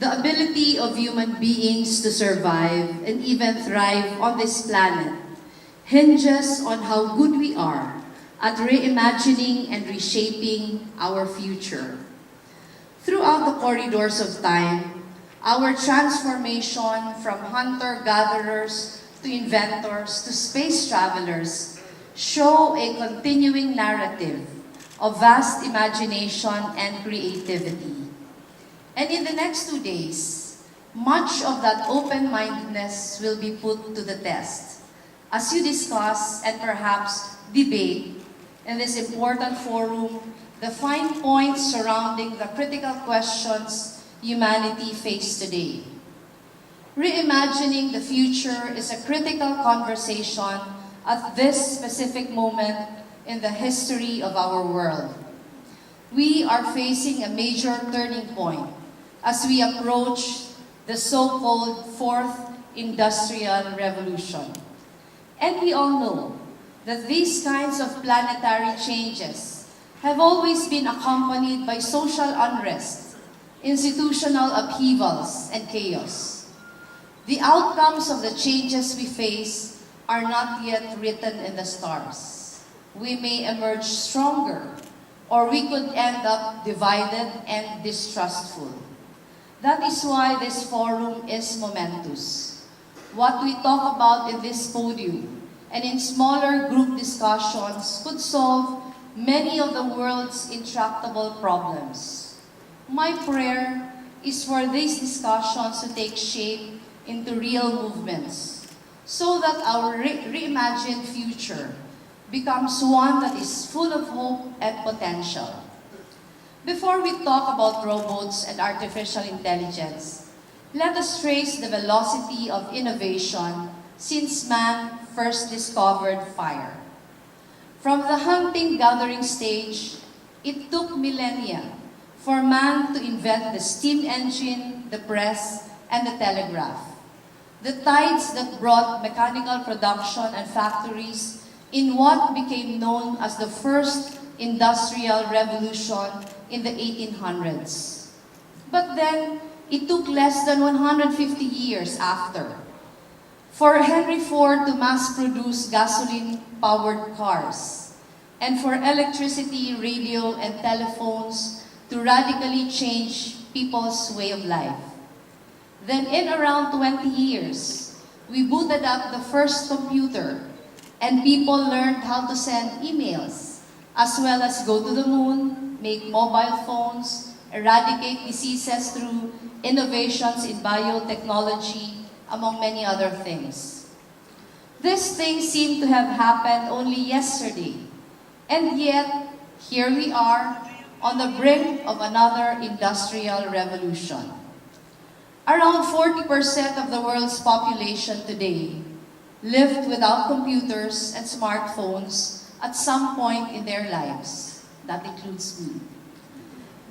The ability of human beings to survive and even thrive on this planet hinges on how good we are at reimagining and reshaping our future. Throughout the corridors of time, our transformation from hunter-gatherers to inventors to space travelers show a continuing narrative of vast imagination and creativity. And in the next 2 days, much of that open-mindedness will be put to the test as you discuss and perhaps debate in this important forum the fine points surrounding the critical questions humanity faces today. Reimagining the future is a critical conversation at this specific moment in the history of our world. We are facing a major turning point as we approach the so-called Fourth Industrial Revolution. And we all know that these kinds of planetary changes have always been accompanied by social unrest, institutional upheavals, and chaos. The outcomes of the changes we face are not yet written in the stars. We may emerge stronger, or we could end up divided and distrustful. That is why this forum is momentous. What we talk about in this podium and in smaller group discussions could solve many of the world's intractable problems. My prayer is for these discussions to take shape into real movements so that our reimagined future becomes one that is full of hope and potential. Before we talk about robots and artificial intelligence, let us trace the velocity of innovation since man first discovered fire. From the hunting-gathering stage, it took millennia for man to invent the steam engine, the press, and the telegraph. The tides that brought mechanical production and factories in what became known as the first industrial revolution in the 1800s. But then, it took less than 150 years after for Henry Ford to mass-produce gasoline-powered cars, and for electricity, radio, and telephones to radically change people's way of life. Then in around 20 years, we booted up the first computer, and people learned how to send emails, as well as go to the moon, make mobile phones, eradicate diseases through innovations in biotechnology, among many other things. These things seem to have happened only yesterday, and yet, here we are on the brink of another industrial revolution. Around 40% of the world's population today lived without computers and smartphones at some point in their lives. That includes me.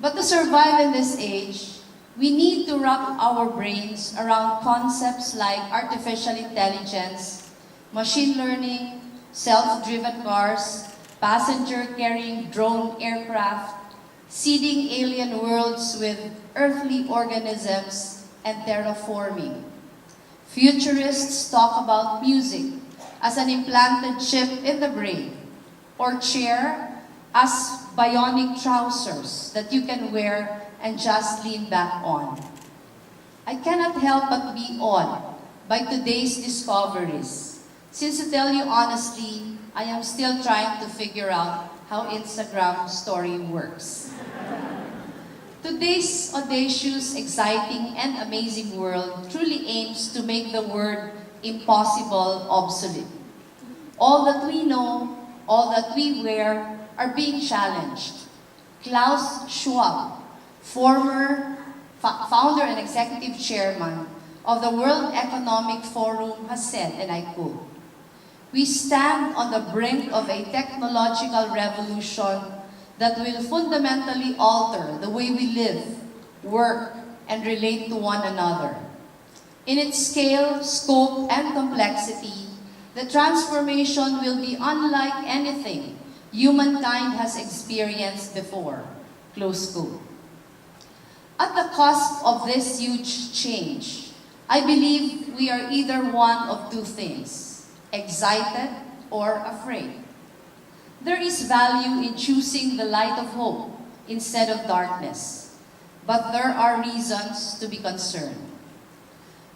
But to survive in this age, we need to wrap our brains around concepts like artificial intelligence, machine learning, self-driven cars, passenger-carrying drone aircraft, seeding alien worlds with earthly organisms, and terraforming. Futurists talk about music as an implanted chip in the brain, or chair as bionic trousers that you can wear and just lean back on. I cannot help but be awed by today's discoveries, since to tell you honestly, I am still trying to figure out how Instagram story works. Today's audacious, exciting, and amazing world truly aims to make the word impossible obsolete. All that we know, all that we wear, are being challenged. Klaus Schwab, former founder and executive chairman of the World Economic Forum, has said, and I quote, "We stand on the brink of a technological revolution that will fundamentally alter the way we live, work, and relate to one another. In its scale, scope, and complexity, the transformation will be unlike anything humankind has experienced before." Close quote. At the cusp of this huge change, I believe we are either one of two things, excited or afraid. There is value in choosing the light of hope instead of darkness, but there are reasons to be concerned.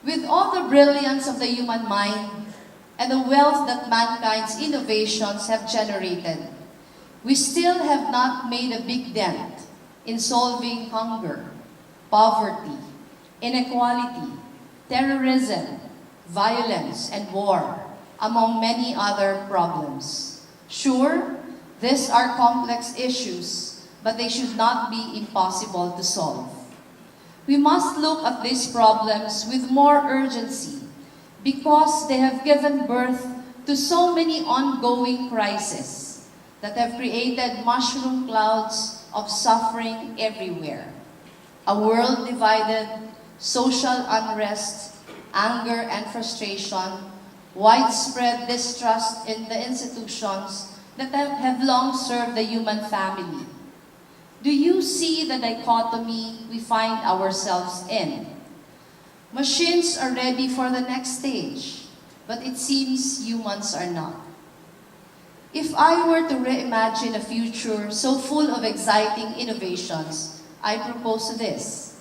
With all the brilliance of the human mind and the wealth that mankind's innovations have generated, we still have not made a big dent in solving hunger, poverty, inequality, terrorism, violence, and war, among many other problems. Sure, these are complex issues, but they should not be impossible to solve. We must look at these problems with more urgency because they have given birth to so many ongoing crises that have created mushroom clouds of suffering everywhere. A world divided, social unrest, anger and frustration, widespread distrust in the institutions that have long served the human family. Do you see the dichotomy we find ourselves in? Machines are ready for the next stage, but it seems humans are not. If I were to reimagine a future so full of exciting innovations, I propose this,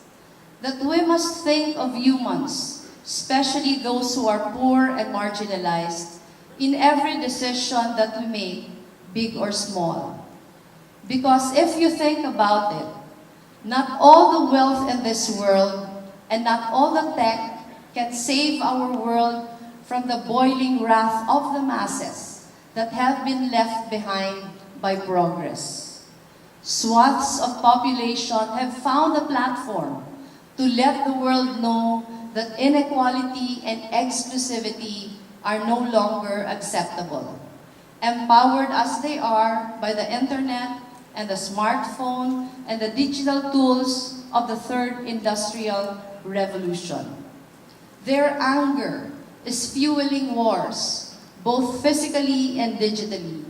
that we must think of humans, especially those who are poor and marginalized, in every decision that we make, big or small. Because if you think about it, not all the wealth in this world and not all the tech can save our world from the boiling wrath of the masses that have been left behind by progress. Swaths of population have found a platform to let the world know that inequality and exclusivity are no longer acceptable, empowered as they are by the internet and the smartphone and the digital tools of the third industrial revolution. Their anger is fueling wars, both physically and digitally,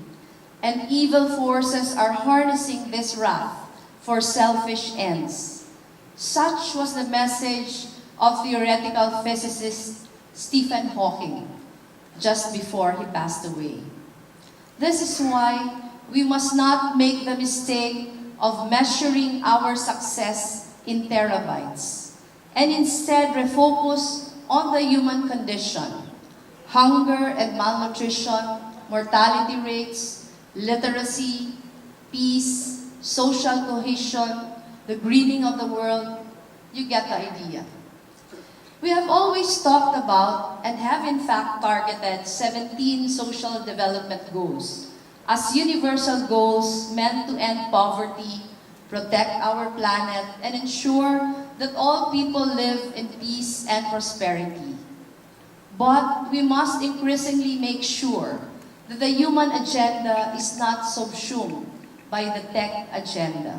and evil forces are harnessing this wrath for selfish ends. Such was the message of theoretical physicist Stephen Hawking just before he passed away. This is why we must not make the mistake of measuring our success in terabytes, and instead refocus on the human condition. Hunger and malnutrition, mortality rates, literacy, peace, social cohesion, the greening of the world, you get the idea. We have always talked about and have in fact targeted 17 social development goals as universal goals meant to end poverty, protect our planet, and ensure that all people live in peace and prosperity. But we must increasingly make sure that the human agenda is not subsumed by the tech agenda.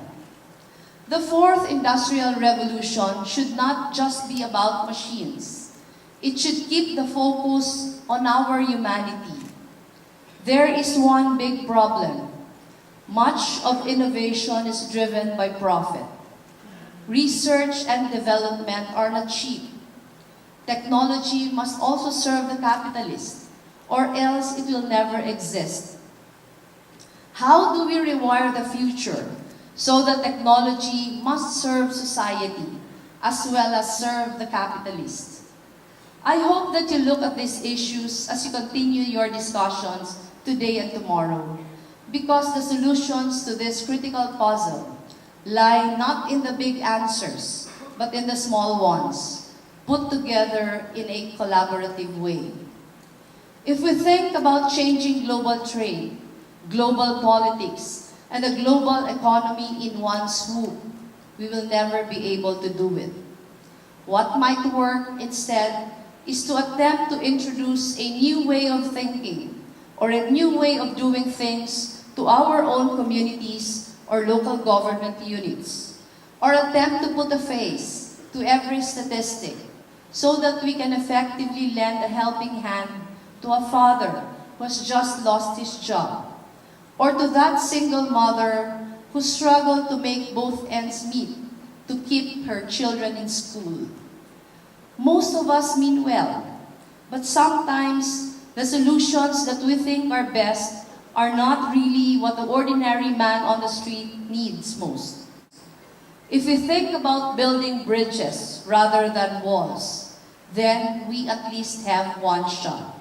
The fourth industrial revolution should not just be about machines. It should keep the focus on our humanity. There is one big problem. Much of innovation is driven by profit. Research and development are not cheap. Technology must also serve the capitalist, or else it will never exist. How do we rewire the future so that technology must serve society as well as serve the capitalist? I hope that you look at these issues as you continue your discussions today and tomorrow, because the solutions to this critical puzzle lie not in the big answers, but in the small ones, put together in a collaborative way. If we think about changing global trade, global politics, and the global economy in one swoop, we will never be able to do it. What might work instead is to attempt to introduce a new way of thinking or a new way of doing things to our own communities or local government units, or attempt to put a face to every statistic so that we can effectively lend a helping hand to a father who has just lost his job, or to that single mother who struggled to make both ends meet to keep her children in school. Most of us mean well, but sometimes the solutions that we think are best are not really what the ordinary man on the street needs most. If we think about building bridges rather than walls, then we at least have one shot.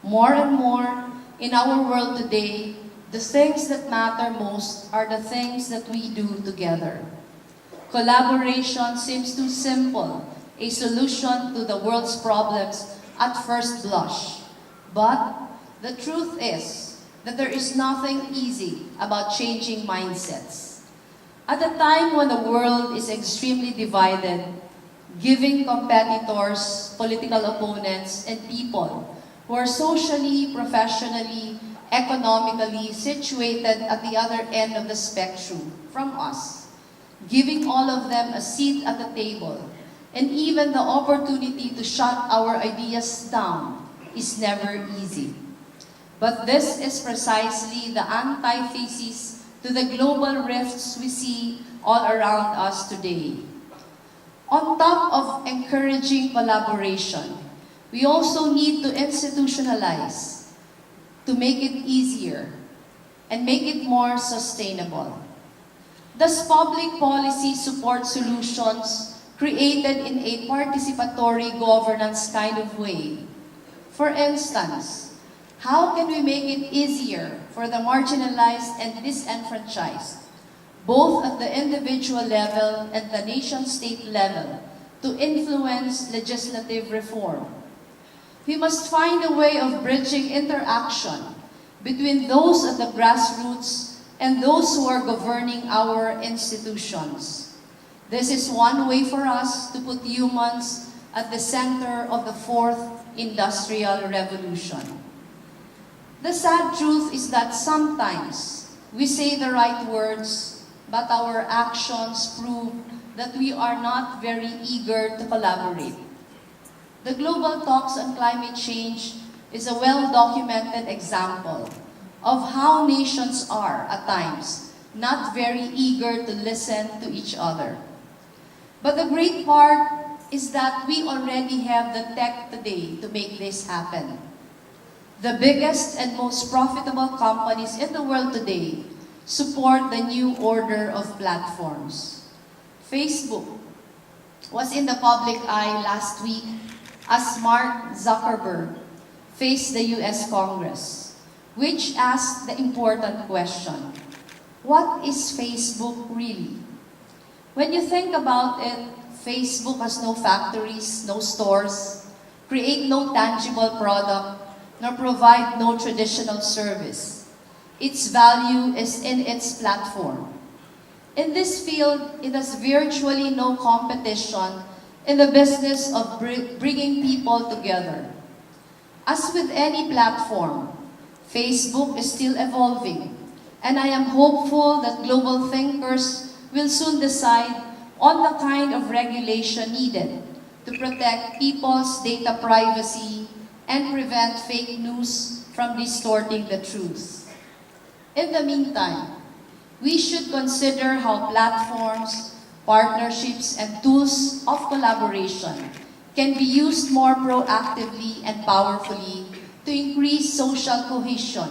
More and more, in our world today, the things that matter most are the things that we do together. Collaboration seems too simple, a solution to the world's problems at first blush. But the truth is that there is nothing easy about changing mindsets. At a time when the world is extremely divided, giving competitors, political opponents, and people who are socially, professionally, economically situated at the other end of the spectrum from us, giving all of them a seat at the table, and even the opportunity to shut our ideas down is never easy. But this is precisely the antithesis to the global rifts we see all around us today. On top of encouraging collaboration, we also need to institutionalize, to make it easier, and make it more sustainable. Does public policy support solutions created in a participatory governance kind of way? For instance, how can we make it easier for the marginalized and disenfranchised, both at the individual level and the nation-state level, to influence legislative reform? We must find a way of bridging interaction between those at the grassroots and those who are governing our institutions. This is one way for us to put humans at the center of the fourth industrial revolution. The sad truth is that sometimes we say the right words, but our actions prove that we are not very eager to collaborate. The global talks on climate change is a well-documented example of how nations are, at times, not very eager to listen to each other. But the great part is that we already have the tech today to make this happen. The biggest and most profitable companies in the world today support the new order of platforms. Facebook was in the public eye last week as Mark Zuckerberg faced the US Congress, which asked the important question, what is Facebook really? When you think about it, Facebook has no factories, no stores, create no tangible product, nor provide no traditional service. Its value is in its platform. In this field, it has virtually no competition in the business of bringing people together. As with any platform, Facebook is still evolving, and I am hopeful that global thinkers will soon decide on the kind of regulation needed to protect people's data privacy and prevent fake news from distorting the truth. In the meantime, we should consider how platforms, partnerships, and tools of collaboration can be used more proactively and powerfully to increase social cohesion,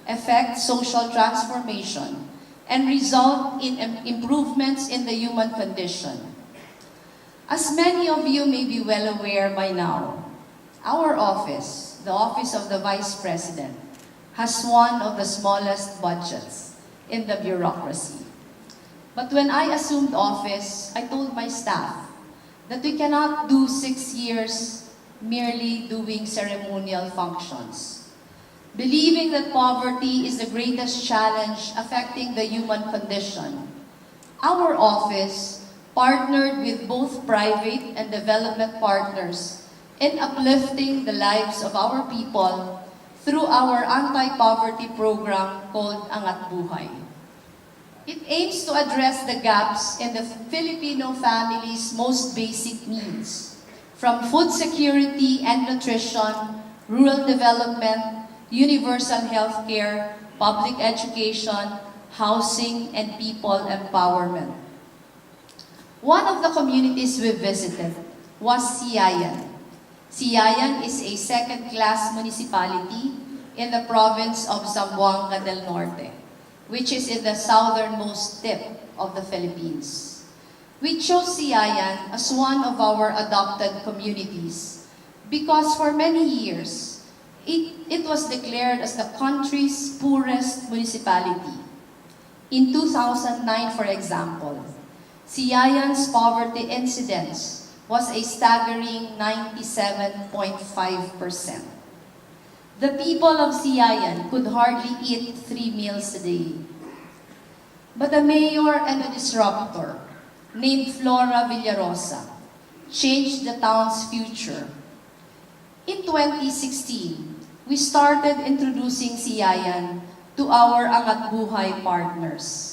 effect social transformation, and result in improvements in the human condition. As many of you may be well aware by now, our office, the Office of the Vice President, has one of the smallest budgets in the bureaucracy. But when I assumed office, I told my staff that we cannot do 6 years merely doing ceremonial functions. Believing that poverty is the greatest challenge affecting the human condition, our office partnered with both private and development partners in uplifting the lives of our people through our anti-poverty program called Angat Buhay. It aims to address the gaps in the Filipino family's most basic needs, from food security and nutrition, rural development, universal health care, public education, housing, and people empowerment. One of the communities we visited was Siayan. Siayan is a second-class municipality in the province of Zamboanga del Norte, which is in the southernmost tip of the Philippines. We chose Siayan as one of our adopted communities because for many years, it was declared as the country's poorest municipality. In 2009, for example, Siayan's poverty incidence was a staggering 97.5%. The people of Siayan could hardly eat 3 meals a day. But a mayor and a disruptor named Flora Villarosa changed the town's future. In 2016, we started introducing Siayan to our Angat Buhay partners.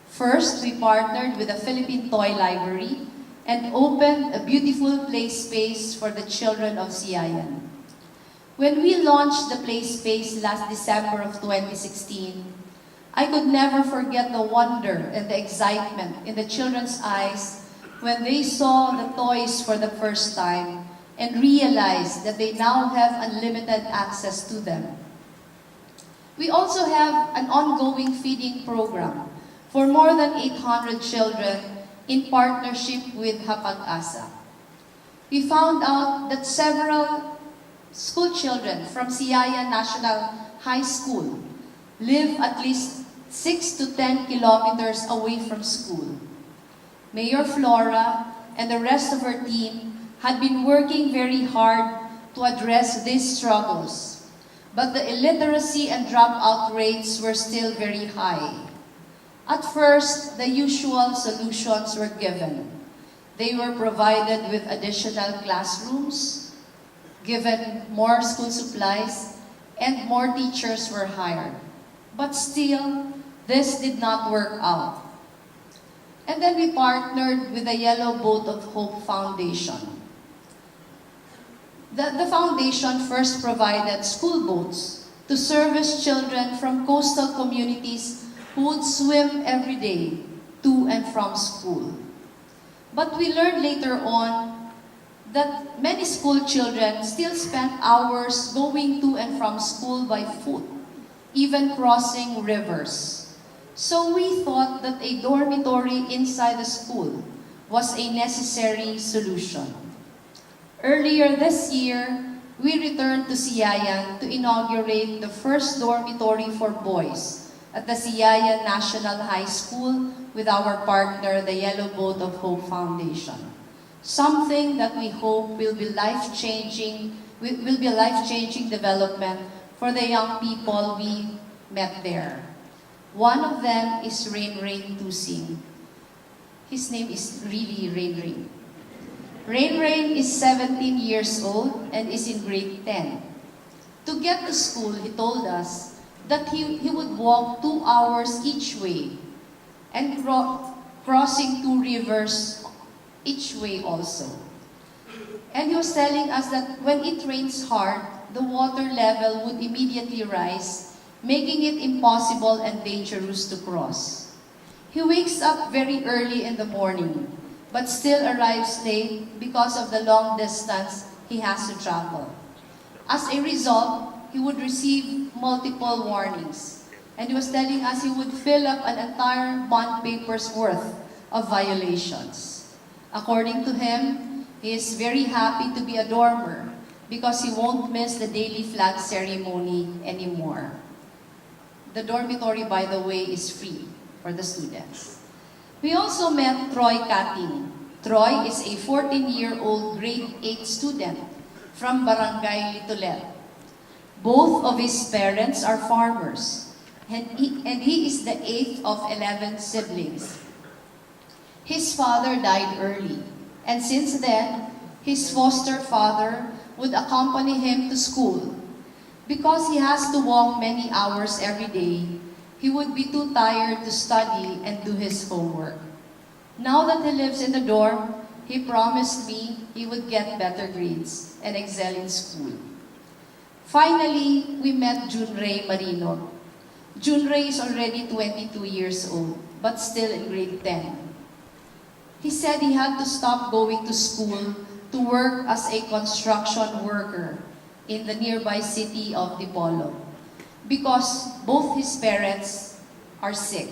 First, we partnered with the Philippine Toy Library and opened a beautiful play space for the children of Siayan. When we launched the play space last December of 2016, I could never forget the wonder and the excitement in the children's eyes when they saw the toys for the first time and realized that they now have unlimited access to them. We also have an ongoing feeding program for more than 800 children in partnership with Hapag-asa. We found out that several school children from Siayan National High School live at least 6 to 10 kilometers away from school. Mayor Flora and the rest of her team had been working very hard to address these struggles, but the illiteracy and dropout rates were still very high. At first, the usual solutions were given. They were provided with additional classrooms, given more school supplies, and more teachers were hired. But still, this did not work out. And then we partnered with the Yellow Boat of Hope Foundation. The foundation first provided school boats to service children from coastal communities who would swim every day to and from school. But we learned later on that many school children still spent hours going to and from school by foot, even crossing rivers. So we thought that a dormitory inside the school was a necessary solution. Earlier this year, we returned to Siayan to inaugurate the first dormitory for boys at the Siayan National High School with our partner, the Yellow Boat of Hope Foundation. Something that we hope will be life-changing development for the young people we met there. One of them is Rain Tusing. His name is really Rain. Rain is 17 years old and is in grade 10. To get to school, he told us that he would walk 2 hours each way and crossing 2 rivers each way also. And he was telling us that when it rains hard, the water level would immediately rise, making it impossible and dangerous to cross. He wakes up very early in the morning, but still arrives late because of the long distance he has to travel. As a result, he would receive multiple warnings. And he was telling us he would fill up an entire bond paper's worth of violations. According to him, he is very happy to be a dormer because he won't miss the daily flag ceremony anymore. The dormitory, by the way, is free for the students. We also met Troy Kating. Troy is a 14-year-old grade 8 student from Barangay Litolet. Both of his parents are farmers, and he is the 8th of 11 siblings. His father died early, and since then, his foster father would accompany him to school. Because he has to walk many hours every day, he would be too tired to study and do his homework. Now that he lives in the dorm, he promised me he would get better grades and excel in school. Finally, we met Junray Marino. Junray is already 22 years old, but still in grade 10. He said he had to stop going to school to work as a construction worker in the nearby city of Dipolo because both his parents are sick.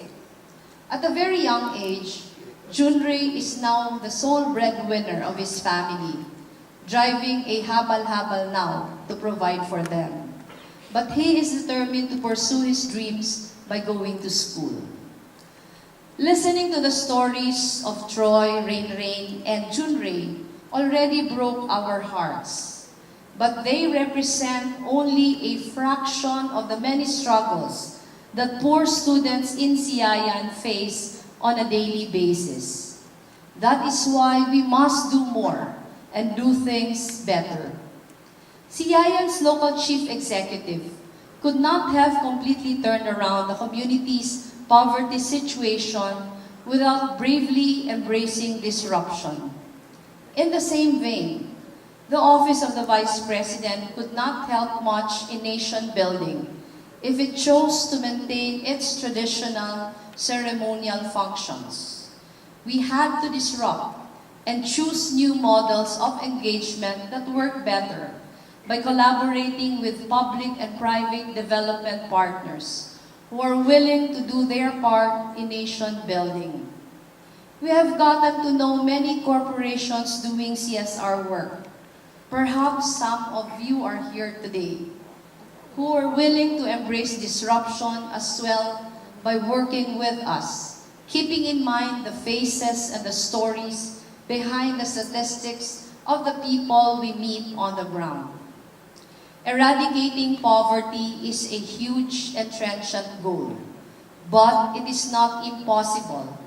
At a very young age, Junrei is now the sole breadwinner of his family, driving a habal-habal now to provide for them. But he is determined to pursue his dreams by going to school. Listening to the stories of Troy, Rain, and Junrei already broke our hearts, but they represent only a fraction of the many struggles that poor students in Siayan face on a daily basis. That is why we must do more and do things better. Siayan's local chief executive could not have completely turned around the community's poverty situation without bravely embracing disruption. In the same vein, the office of the Vice President could not help much in nation building if it chose to maintain its traditional ceremonial functions. We had to disrupt and choose new models of engagement that work better by collaborating with public and private development partners who are willing to do their part in nation building. We have gotten to know many corporations doing CSR work. Perhaps some of you are here today who are willing to embrace disruption as well by working with us, keeping in mind the faces and the stories behind the statistics of the people we meet on the ground. Eradicating poverty is a huge and transient goal, but it is not impossible.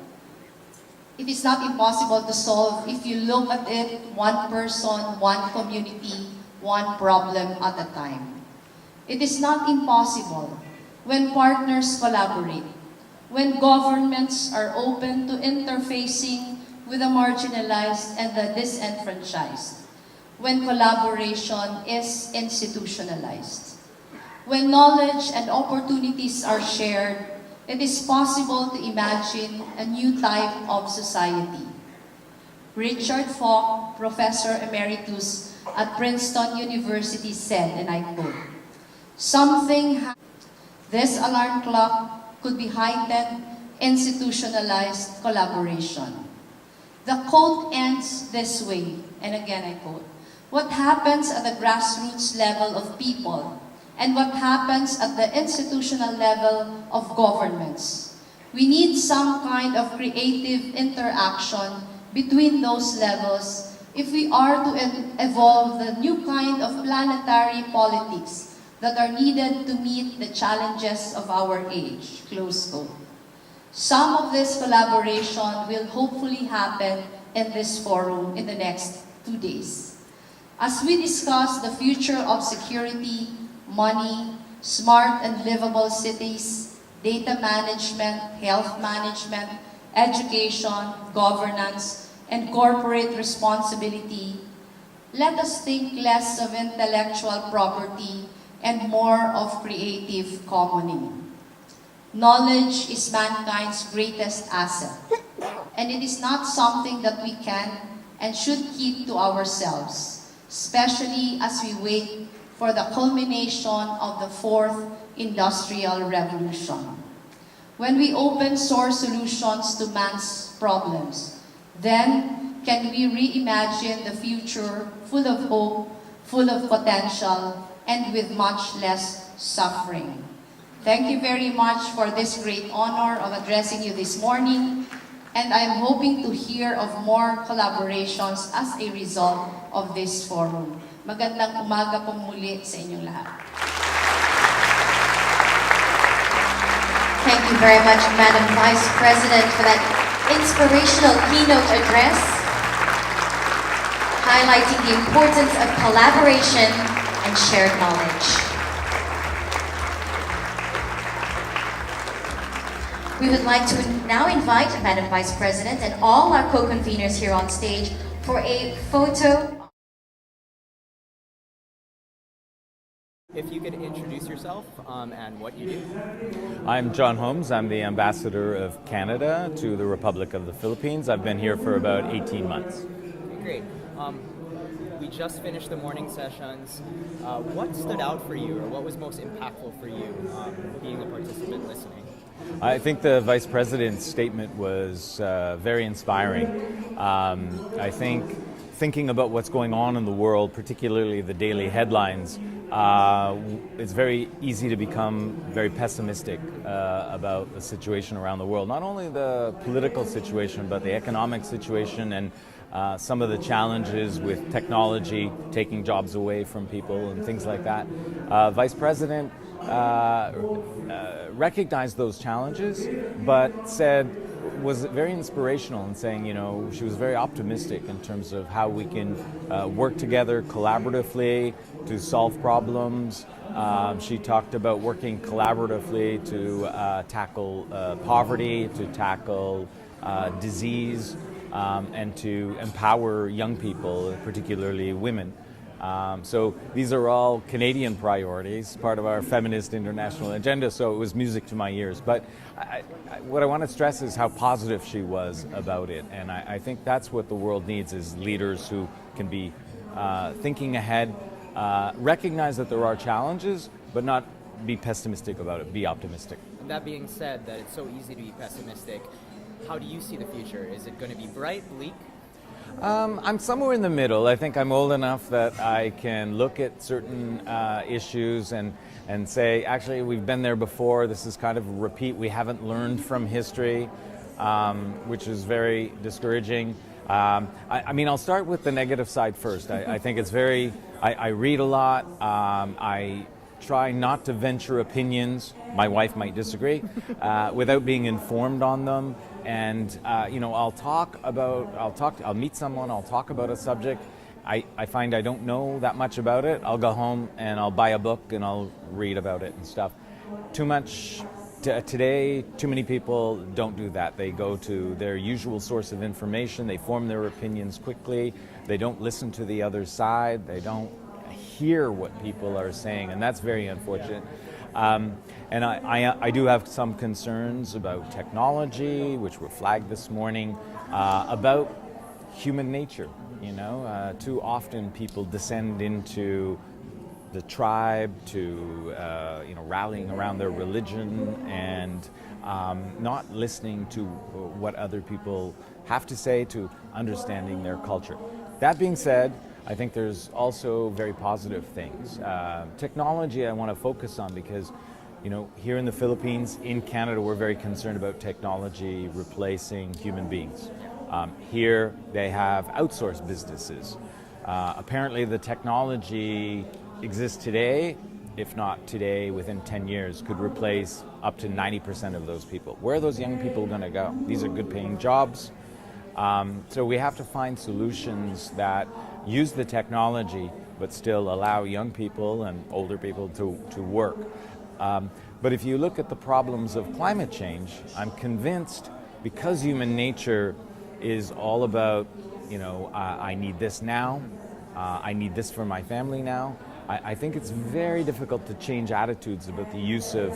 It is not impossible to solve if you look at it one person, one community, one problem at a time. It is not impossible when partners collaborate, when governments are open to interfacing with the marginalized and the disenfranchised, when collaboration is institutionalized. When knowledge and opportunities are shared, it is possible to imagine a new type of society. Richard Falk, Professor Emeritus at Princeton University said, and I quote, "This alarm clock could be heightened, institutionalized collaboration." The quote ends this way, and again I quote, "What happens at the grassroots level of people and what happens at the institutional level of governments. We need some kind of creative interaction between those levels if we are to evolve the new kind of planetary politics that are needed to meet the challenges of our age." Close quote. Some of this collaboration will hopefully happen in this forum in the next 2 days. As we discuss the future of security, money, smart and livable cities, data management, health management, education, governance, and corporate responsibility, let us think less of intellectual property and more of creative commoning. Knowledge is mankind's greatest asset, and it is not something that we can and should keep to ourselves, especially as we wait for the culmination of the fourth industrial revolution. When we open source solutions to man's problems, then can we reimagine the future full of hope, full of potential, and with much less suffering. Thank you very much for this great honor of addressing you this morning, and I'm hoping to hear of more collaborations as a result of this forum. Magandang umaga po muli sa inyong lahat. Thank you very much, Madam Vice President, for that inspirational keynote address, highlighting the importance of collaboration and shared knowledge. We would like to now invite Madam Vice President and all our co-conveners here on stage for a photo If you could introduce yourself and what you do. I'm John Holmes. I'm the ambassador of Canada to the Republic of the Philippines. I've been here for about 18 months. Okay, great. We just finished the morning sessions. What stood out for you, or what was most impactful for you being a participant listening? I think the Vice President's statement was very inspiring. I think thinking about what's going on in the world, particularly the daily headlines, it's very easy to become very pessimistic about the situation around the world. Not only the political situation, but the economic situation and some of the challenges with technology taking jobs away from people and things like that. Vice President recognized those challenges, but was very inspirational in saying, she was very optimistic in terms of how we can work together collaboratively to solve problems. She talked about working collaboratively to tackle poverty, to tackle disease, and to empower young people, particularly women. So these are all Canadian priorities, part of our feminist international agenda, so it was music to my ears. But what I want to stress is how positive she was about it, and I think that's what the world needs, is leaders who can be thinking ahead, recognize that there are challenges, but not be pessimistic about it, be optimistic. That being said, that it's so easy to be pessimistic, how do you see the future? Is it going to be bright, bleak? I'm somewhere in the middle. I think I'm old enough that I can look at certain issues and say, actually, we've been there before. This is kind of a repeat. We haven't learned from history, which is very discouraging. I'll start with the negative side first. I think it's I read a lot. I try not to venture opinions. My wife might disagree, without being informed on them. And I'll meet someone, I'll talk about a subject. I find I don't know that much about it. I'll go home and I'll buy a book and I'll read about it and stuff. Today, too many people don't do that. They go to their usual source of information, they form their opinions quickly, they don't listen to the other side, they don't hear what people are saying, and that's very unfortunate. And I do have some concerns about technology, which were flagged this morning, about human nature. Too often people descend into the tribe, to rallying around their religion and not listening to what other people have to say, to understanding their culture. That being said, I think there's also very positive things. Technology I want to focus on because here in the Philippines, in Canada, we're very concerned about technology replacing human beings. Here, they have outsourced businesses. Apparently, the technology exists today, if not today, within 10 years, could replace up to 90% of those people. Where are those young people going to go? These are good-paying jobs. So we have to find solutions that use the technology, but still allow young people and older people to work. But if you look at the problems of climate change, I'm convinced, because human nature is all about, I need this now, I need this for my family now, I think it's very difficult to change attitudes about the use of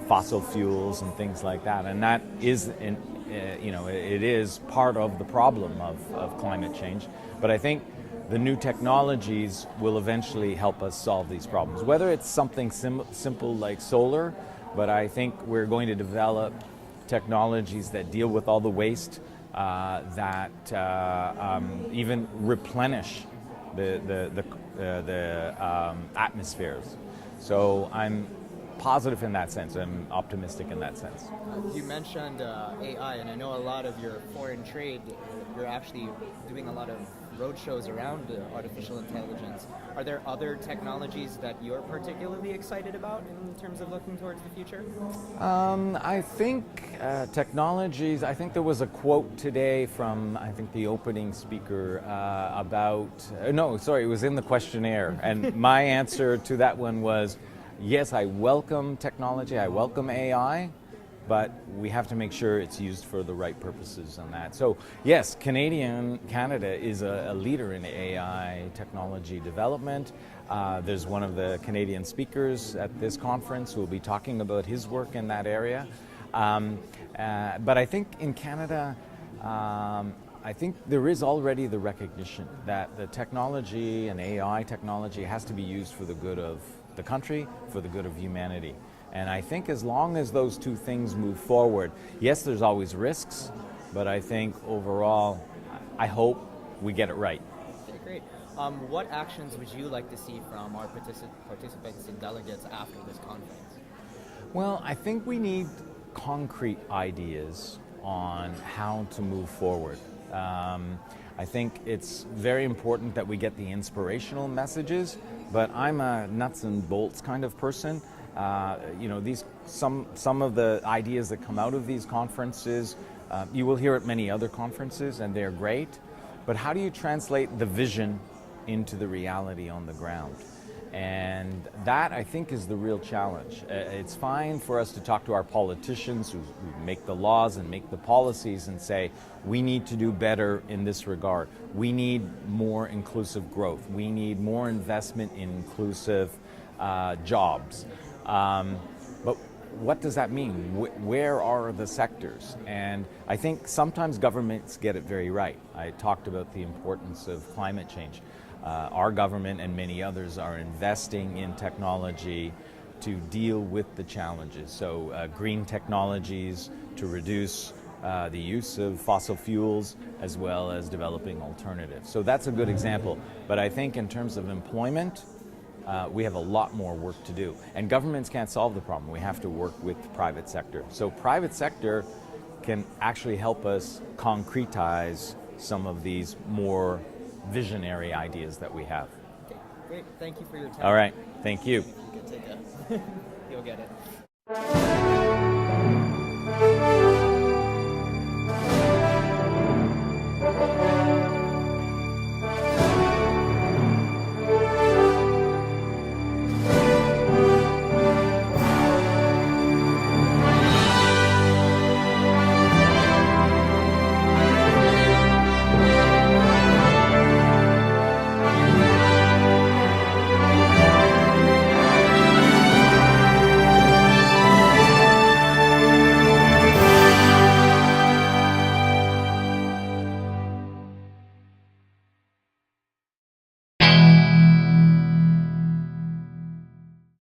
fossil fuels and things like that. And that is, it is part of the problem of climate change. But I think the new technologies will eventually help us solve these problems. Whether it's something simple like solar, but I think we're going to develop technologies that deal with all the waste, that even replenish the atmospheres. So I'm positive in that sense. I'm optimistic in that sense. You mentioned AI, and I know a lot of your foreign trade, you're actually doing a lot of roadshows around artificial intelligence. Are there other technologies that you're particularly excited about in terms of looking towards the future? I think technologies, I think there was a quote today from, I think, the opening speaker it was in the questionnaire. And my answer to that one was, yes, I welcome technology, I welcome AI, but we have to make sure it's used for the right purposes on that. So yes, Canada is a leader in AI technology development. There's one of the Canadian speakers at this conference who will be talking about his work in that area. But I think in Canada, I think there is already the recognition that the technology and AI technology has to be used for the good of the country, for the good of humanity. And I think as long as those two things move forward, yes, there's always risks, but I think overall, I hope we get it right. Okay, great. What actions would you like to see from our participants and delegates after this conference? Well, I think we need concrete ideas on how to move forward. I think it's very important that we get the inspirational messages, but I'm a nuts and bolts kind of person. You know, some of the ideas that come out of these conferences, you will hear at many other conferences, and they're great. But how do you translate the vision into the reality on the ground? And that, I think, is the real challenge. It's fine for us to talk to our politicians who make the laws and make the policies and say, we need to do better in this regard. We need more inclusive growth. We need more investment in inclusive jobs. But what does that mean? Where are the sectors? And I think sometimes governments get it very right. I talked about the importance of climate change. Our government and many others are investing in technology to deal with the challenges. So green technologies to reduce the use of fossil fuels, as well as developing alternatives. So that's a good example. But I think in terms of employment, we have a lot more work to do. And governments can't solve the problem. We have to work with the private sector. So private sector can actually help us concretize some of these more visionary ideas that we have. Okay, great. Thank you for your time. All right. Thank you. You can take it. You'll get it.